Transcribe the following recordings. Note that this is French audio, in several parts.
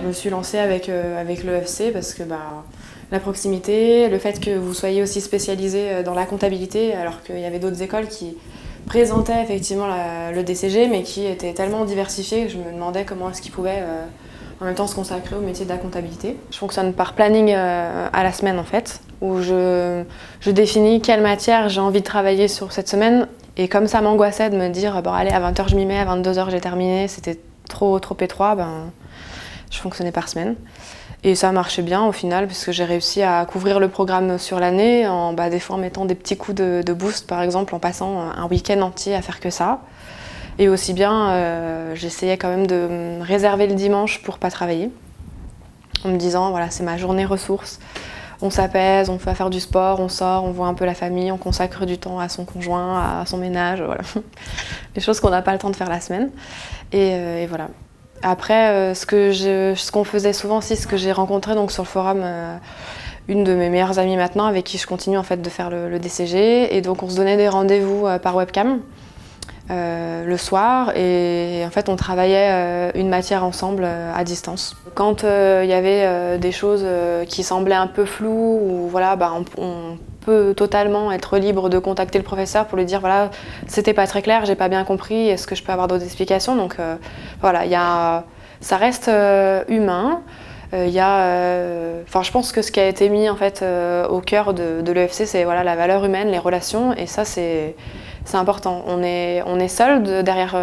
Je me suis lancée avec l'EFC parce que la proximité, le fait que vous soyez aussi spécialisé dans la comptabilité, alors qu'il y avait d'autres écoles qui présentaient effectivement le DCG, mais qui étaient tellement diversifiées que je me demandais comment est-ce qu'ils pouvaient en même temps se consacrer au métier de la comptabilité. Je fonctionne par planning à la semaine en fait, où je définis quelle matière j'ai envie de travailler sur cette semaine. Et comme ça m'angoissait de me dire bon allez à 20h je m'y mets, à 22h j'ai terminé, c'était trop étroit, je fonctionnais par semaine. Et ça marchait bien au final parce que j'ai réussi à couvrir le programme sur l'année, des fois en mettant des petits coups de boost par exemple, en passant un week-end entier à faire que ça. Et aussi bien, j'essayais quand même de me réserver le dimanche pour pas travailler, en me disant voilà c'est ma journée ressource. On s'apaise, on va faire du sport, on sort, on voit un peu la famille, on consacre du temps à son conjoint, à son ménage, voilà. Les choses qu'on n'a pas le temps de faire la semaine. Et voilà. Après, ce qu'on faisait souvent aussi, ce que j'ai rencontré donc, sur le forum, une de mes meilleures amies maintenant, avec qui je continue en fait de faire le DCG. Et donc on se donnait des rendez-vous par webcam le soir. Et en fait on travaillait une matière ensemble à distance. Quand il y avait des choses qui semblaient un peu floues, ou voilà, on peut totalement être libre de contacter le professeur pour lui dire voilà, c'était pas très clair, j'ai pas bien compris, est-ce que je peux avoir d'autres explications? Donc voilà, ça reste humain. Je pense que ce qui a été mis en fait au cœur de l'EFC, c'est voilà, la valeur humaine, les relations, et ça c'est important. On est seul derrière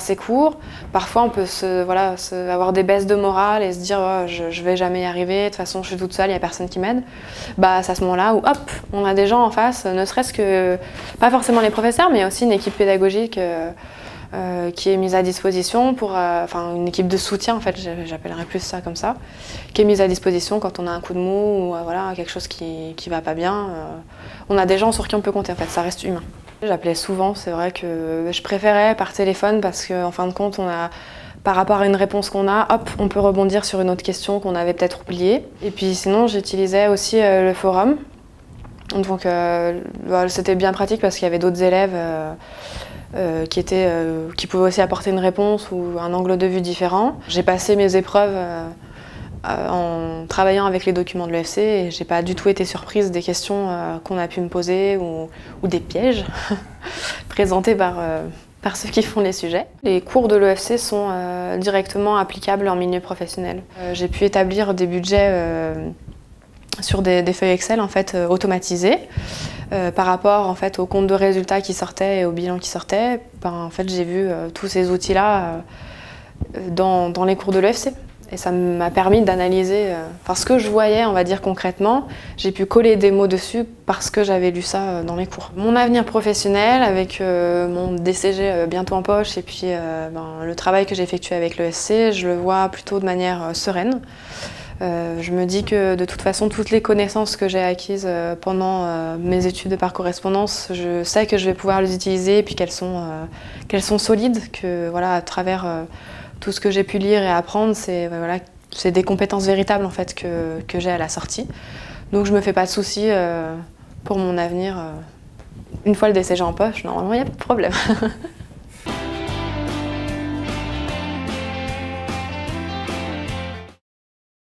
ces cours. Parfois on peut avoir des baisses de morale et se dire oh, je vais jamais y arriver, de toute façon je suis toute seule, il n'y a personne qui m'aide. C'est à ce moment-là où hop, on a des gens en face, ne serait-ce que, pas forcément les professeurs, mais aussi une équipe pédagogique qui est mise à disposition une équipe de soutien en fait, j'appellerais plus ça comme ça, qui est mise à disposition quand on a un coup de mou ou voilà, quelque chose qui va pas bien. On a des gens sur qui on peut compter en fait, ça reste humain. J'appelais souvent, c'est vrai que je préférais par téléphone parce qu'en fin de compte, par rapport à une réponse qu'on a, hop, on peut rebondir sur une autre question qu'on avait peut-être oubliée. Et puis sinon, j'utilisais aussi le forum. Donc c'était bien pratique parce qu'il y avait d'autres élèves qui pouvaient aussi apporter une réponse ou un angle de vue différent. J'ai passé mes épreuves en travaillant avec les documents de l'EFC et j'ai pas du tout été surprise des questions qu'on a pu me poser ou des pièges présentés par ceux qui font les sujets. Les cours de l'EFC sont directement applicables en milieu professionnel. J'ai pu établir des budgets sur des feuilles Excel en fait, automatisées par rapport en fait, aux comptes de résultats qui sortaient et au bilan qui sortait. En fait, j'ai vu tous ces outils-là dans les cours de l'EFC. Et ça m'a permis d'analyser ce que je voyais, on va dire concrètement. J'ai pu coller des mots dessus parce que j'avais lu ça dans les cours. Mon avenir professionnel avec mon DCG bientôt en poche et puis le travail que j'ai effectué avec l'ESC, je le vois plutôt de manière sereine. Je me dis que de toute façon, toutes les connaissances que j'ai acquises pendant mes études de par correspondance, je sais que je vais pouvoir les utiliser et puis qu'elles sont solides, que voilà, à travers tout ce que j'ai pu lire et apprendre, c'est des compétences véritables en fait, que j'ai à la sortie. Donc je me fais pas de soucis pour mon avenir. Une fois le DCG en poche, normalement il n'y a pas de problème.